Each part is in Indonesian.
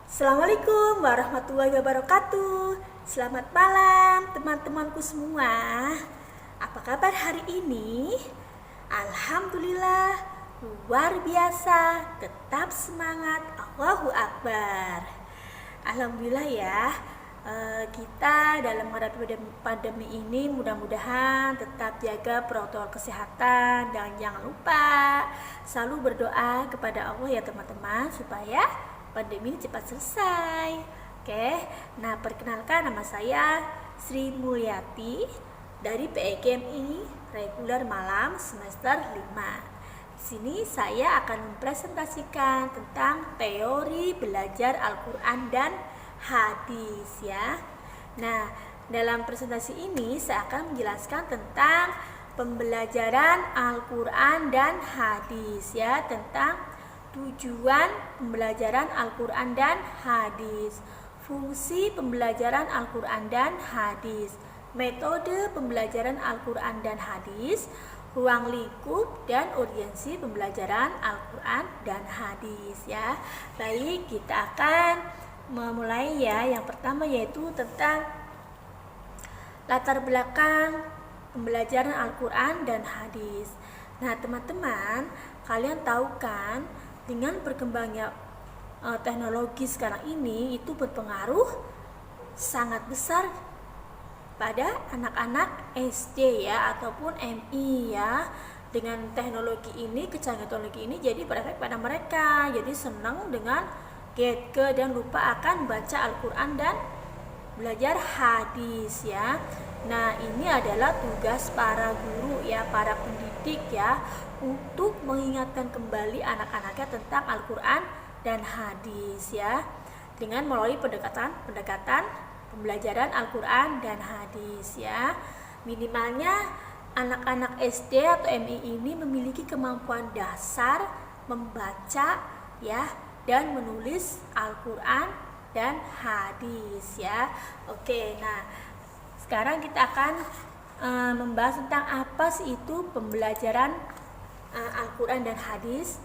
Assalamualaikum warahmatullahi wabarakatuh. Selamat malam teman-temanku semua. Apa kabar hari ini? Alhamdulillah, luar biasa. Tetap semangat. Allahu Akbar. Alhamdulillah ya. Kita dalam menghadapi pandemi ini mudah-mudahan tetap jaga protokol kesehatan dan jangan lupa selalu berdoa kepada Allah ya teman-teman supaya pandemi ini cepat selesai. Oke, nah perkenalkan nama saya Sri Mulyati dari PEGMI Reguler Malam semester 5. Di sini saya akan mempresentasikan tentang teori belajar Al-Quran dan hadis ya. Nah, dalam presentasi ini saya akan menjelaskan tentang pembelajaran Al-Quran dan hadis ya, tentang tujuan pembelajaran Al-Quran dan hadis, fungsi pembelajaran Al-Quran dan hadis, metode pembelajaran Al-Quran dan hadis, ruang lingkup dan urgensi pembelajaran Al-Quran dan hadis ya. Baik, kita akan memulai ya. Yang pertama yaitu tentang latar belakang pembelajaran Al-Quran dan hadis. Nah teman-teman, kalian tahu kan dengan berkembangnya teknologi sekarang ini itu berpengaruh sangat besar pada anak-anak SD ya ataupun MI ya. Dengan teknologi ini, kecanggihan teknologi ini jadi berefek pada mereka, jadi senang dengan gadget dan lupa akan baca Al-Quran dan belajar hadis ya. Nah ini adalah tugas para guru ya, para pendidik ya, untuk mengingatkan kembali anak-anaknya tentang Al-Quran dan hadis ya, dengan melalui pendekatan pembelajaran Al-Quran dan hadis ya. Minimalnya anak-anak SD atau MI ini memiliki kemampuan dasar membaca ya dan menulis Al-Quran dan hadis ya. Oke, nah sekarang kita akan membahas tentang apa sih itu pembelajaran Al-Quran dan hadis.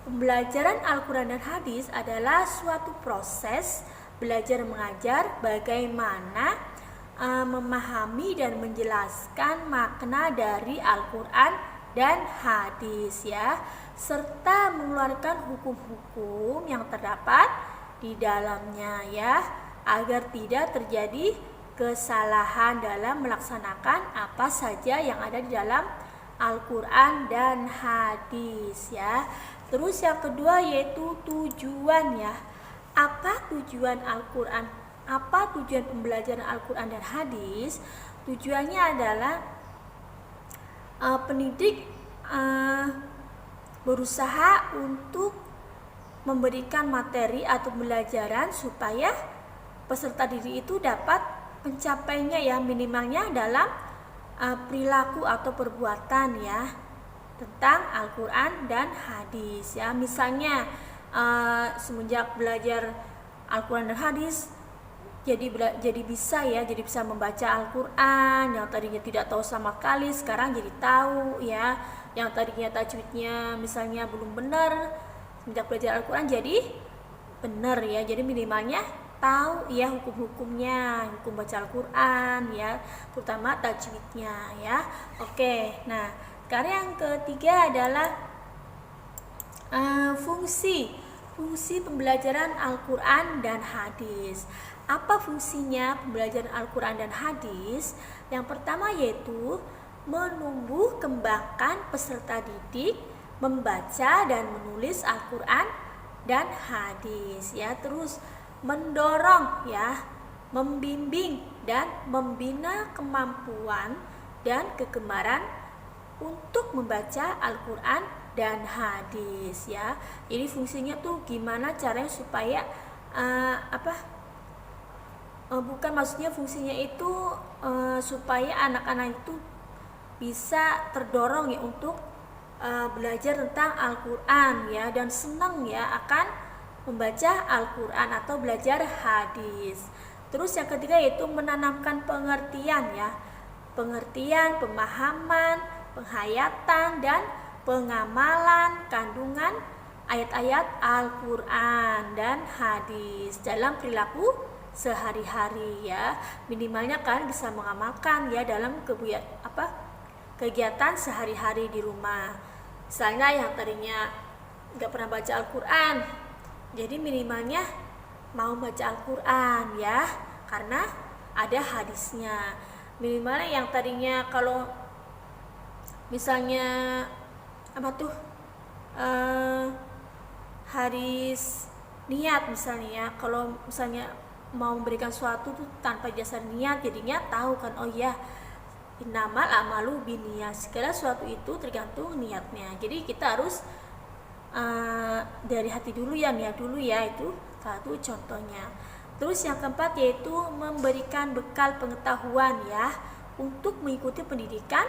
Pembelajaran Al-Quran dan hadis adalah suatu proses belajar mengajar bagaimana memahami dan menjelaskan makna dari Al-Quran dan hadis ya, serta mengeluarkan hukum-hukum yang terdapat di dalamnya ya, agar tidak terjadi kesalahan dalam melaksanakan apa saja yang ada di dalam Al-Quran dan hadis ya. Terus yang kedua yaitu tujuan ya. Apa tujuan Al-Quran? Apa tujuan pembelajaran Al-Quran dan hadis? Tujuannya adalah pendidik berusaha untuk memberikan materi atau pembelajaran supaya peserta didik itu dapat mencapainya ya, minimalnya dalam perilaku atau perbuatan ya tentang Al-Quran dan hadis ya. Misalnya semenjak belajar Al-Quran dan hadis jadi bisa membaca Al-Quran, yang tadinya tidak tahu sama sekali sekarang jadi tahu ya, yang tadinya tajwidnya misalnya belum benar, semenjak belajar Al-Quran jadi benar ya, jadi minimalnya tahu ya hukum-hukumnya, hukum baca Al-Quran ya, terutama tajwidnya ya. Oke, nah sekarang yang ketiga adalah fungsi pembelajaran Al-Quran dan hadis. Apa fungsinya pembelajaran Al-Quran dan hadis? Yang pertama yaitu menumbuh kembangkan peserta didik membaca dan menulis Al-Quran dan hadis ya. Terus mendorong ya, membimbing dan membina kemampuan dan kegemaran untuk membaca Al-Quran dan hadis ya. Jadi fungsinya tuh gimana caranya supaya fungsinya itu supaya anak-anak itu bisa terdorong ya untuk belajar tentang Al-Quran ya, dan senang ya akan membaca Al-Quran atau belajar hadis. Terus yang ketiga yaitu menanamkan pengertian ya, pemahaman, penghayatan dan pengamalan kandungan ayat-ayat Al-Quran dan hadis dalam perilaku sehari-hari ya. Minimalnya kan bisa mengamalkan ya dalam kegiatan sehari-hari di rumah. Misalnya yang tadinya nggak pernah baca Al-Quran, jadi minimalnya mau baca Al-Quran ya, karena ada hadisnya. Minimalnya yang tadinya kalau misalnya hadis niat misalnya ya, kalau misalnya mau memberikan suatu tuh tanpa dasar niat, jadinya tahu kan, oh ya, innamal a'malu binniyat, segala sesuatu itu tergantung niatnya. Jadi kita harus dari hati dulu ya, niat dulu ya, itu satu contohnya. Terus yang keempat yaitu memberikan bekal pengetahuan ya untuk mengikuti pendidikan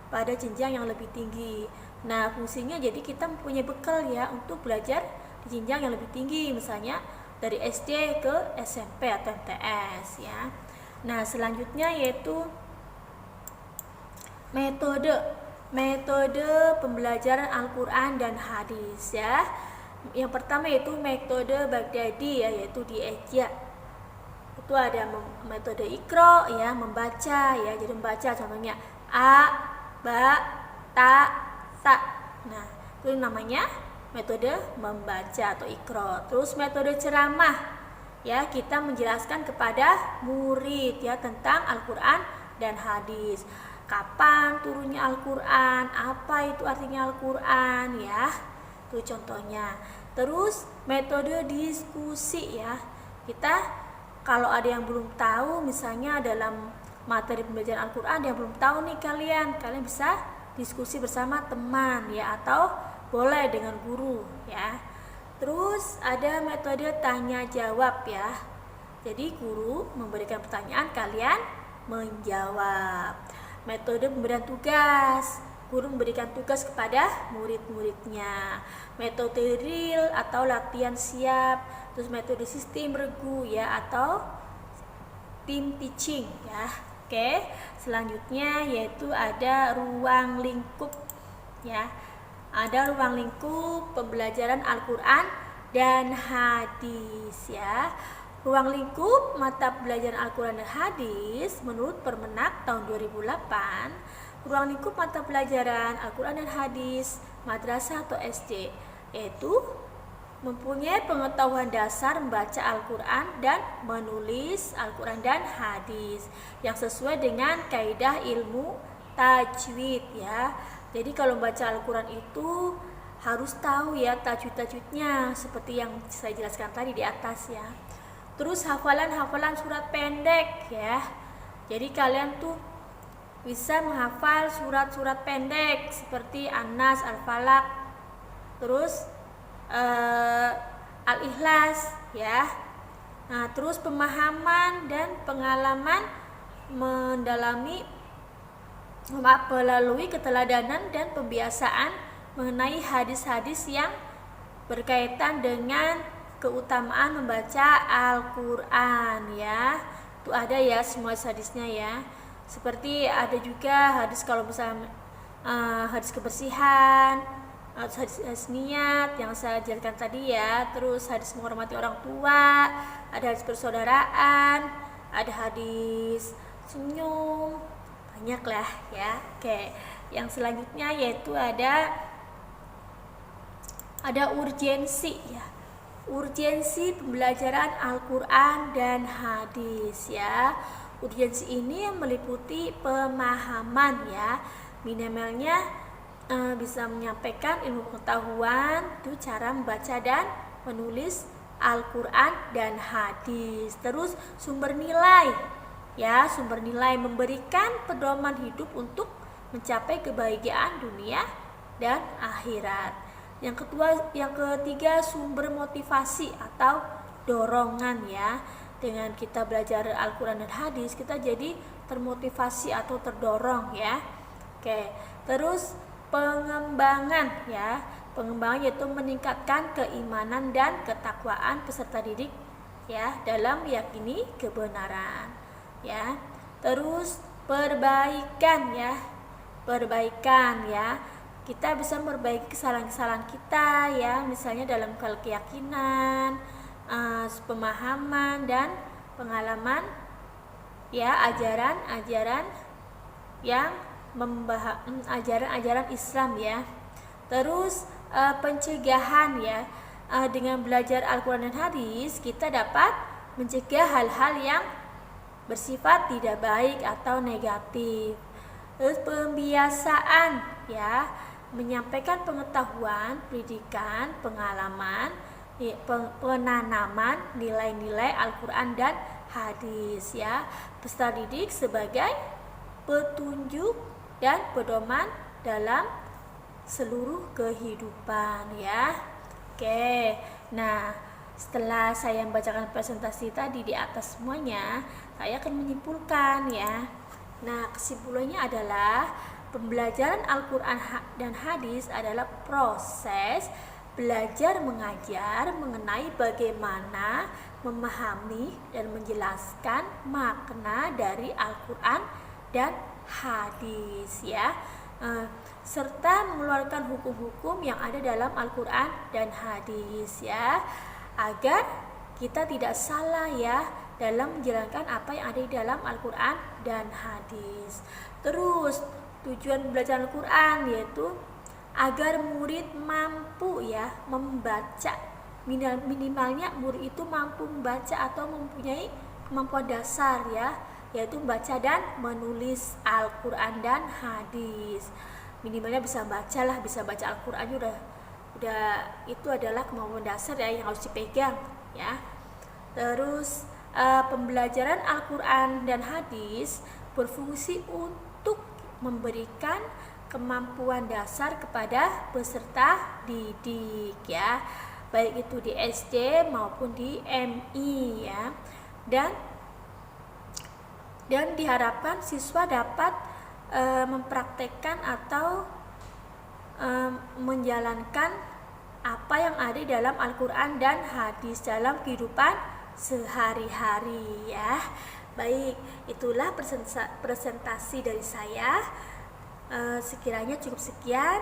pada jenjang yang lebih tinggi. Nah, fungsinya jadi kita mempunyai bekal ya untuk belajar di jenjang yang lebih tinggi, misalnya dari SD ke SMP atau MTS ya. Nah, selanjutnya yaitu metode pembelajaran Al-Quran dan hadis ya. Yang pertama yaitu metode Baghdadi ya, yaitu dieja. Itu ada metode Iqra ya, membaca ya. Jadi membaca contohnya a, ba, ta, sa. Nah, itu namanya metode membaca atau Iqra. Terus metode ceramah ya, kita menjelaskan kepada murid ya tentang Al-Quran dan hadis. Kapan turunnya Al-Quran, apa itu artinya Al-Quran ya, itu contohnya. Terus metode diskusi ya, kita kalau ada yang belum tahu misalnya dalam materi pembelajaran Al-Quran yang belum tahu nih kalian bisa diskusi bersama teman ya, atau boleh dengan guru ya. Terus ada metode tanya jawab ya, jadi guru memberikan pertanyaan, kalian menjawab. Metode pemberian tugas, guru memberikan tugas kepada murid-muridnya. Metode drill atau latihan siap. Terus metode sistem regu ya, atau team teaching ya. Oke, selanjutnya yaitu ada ruang lingkup ya. Ada ruang lingkup pembelajaran Al-Quran dan hadis ya. Ruang lingkup mata pelajaran Al-Quran dan hadis menurut Permenak tahun 2008, ruang lingkup mata pelajaran Al-Quran dan hadis madrasah atau SD yaitu mempunyai pengetahuan dasar membaca Al-Quran dan menulis Al-Quran dan hadis yang sesuai dengan kaidah ilmu tajwid ya. Jadi kalau membaca Al-Quran itu harus tahu ya tajwid-tajwidnya seperti yang saya jelaskan tadi di atas ya. Terus hafalan surat pendek ya. Jadi kalian tuh bisa menghafal surat-surat pendek seperti An-Nas, Al-Falaq, terus Al-Ikhlas ya. Nah, terus pemahaman dan pengalaman melalui keteladanan dan pembiasaan mengenai hadis-hadis yang berkaitan dengan keutamaan membaca Al-Quran ya. Itu ada ya semua hadisnya ya. Seperti ada juga hadis kalau misalnya hadis kebersihan, hadis niat yang saya ajarkan tadi ya. Terus hadis menghormati orang tua, ada hadis persaudaraan, ada hadis senyum, banyak lah ya. Oke, yang selanjutnya yaitu ada urgensi ya. Urgensi pembelajaran Al-Quran dan hadis ya. Urgensi ini meliputi pemahaman ya. Minimalnya bisa menyampaikan ilmu pengetahuan, itu cara membaca dan menulis Al-Quran dan hadis. Terus sumber nilai ya, sumber nilai memberikan pedoman hidup untuk mencapai kebahagiaan dunia dan akhirat. Yang ketiga sumber motivasi atau dorongan ya. Dengan kita belajar Al-Quran dan hadis, kita jadi termotivasi atau terdorong ya. Oke, terus pengembangan ya. Pengembangan yaitu meningkatkan keimanan dan ketakwaan peserta didik ya dalam meyakini kebenaran ya. Terus perbaikan ya. kita bisa memperbaiki kesalahan-kesalahan kita ya, misalnya dalam hal keyakinan, pemahaman dan pengalaman ya, ajaran-ajaran yang ajaran-ajaran Islam ya. Terus pencegahan ya, dengan belajar Al-Quran dan hadis kita dapat mencegah hal-hal yang bersifat tidak baik atau negatif. Terus pembiasaan ya, menyampaikan pengetahuan, pendidikan, pengalaman, penanaman nilai-nilai Al-Quran dan hadis ya. Peserta didik sebagai petunjuk dan pedoman dalam seluruh kehidupan ya. Oke, nah setelah saya membacakan presentasi tadi di atas semuanya, saya akan menyimpulkan ya. Nah, kesimpulannya adalah pembelajaran Al-Quran dan hadis adalah proses belajar mengajar mengenai bagaimana memahami dan menjelaskan makna dari Al-Quran dan hadis ya, serta mengeluarkan hukum-hukum yang ada dalam Al-Quran dan hadis ya, agar kita tidak salah ya dalam menjalankan apa yang ada di dalam Al-Quran dan hadis. Terus tujuan belajar Al-Quran yaitu agar murid mampu ya membaca, minimalnya murid itu mampu membaca atau mempunyai kemampuan dasar ya, yaitu membaca dan menulis Al-Quran dan hadis. Minimalnya bisa baca lah, bisa baca Al-Quran udah itu adalah kemampuan dasar ya yang harus dipegang ya. Terus pembelajaran Al-Quran dan hadis berfungsi untuk memberikan kemampuan dasar kepada peserta didik ya, baik itu di SD maupun di MI ya, dan diharapkan siswa dapat mempraktekkan atau menjalankan apa yang ada di dalam Al-Quran dan hadis dalam kehidupan sehari-hari ya. Baik, itulah presentasi dari saya. Sekiranya cukup sekian.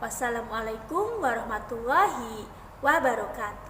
Wassalamualaikum warahmatullahi wabarakatuh.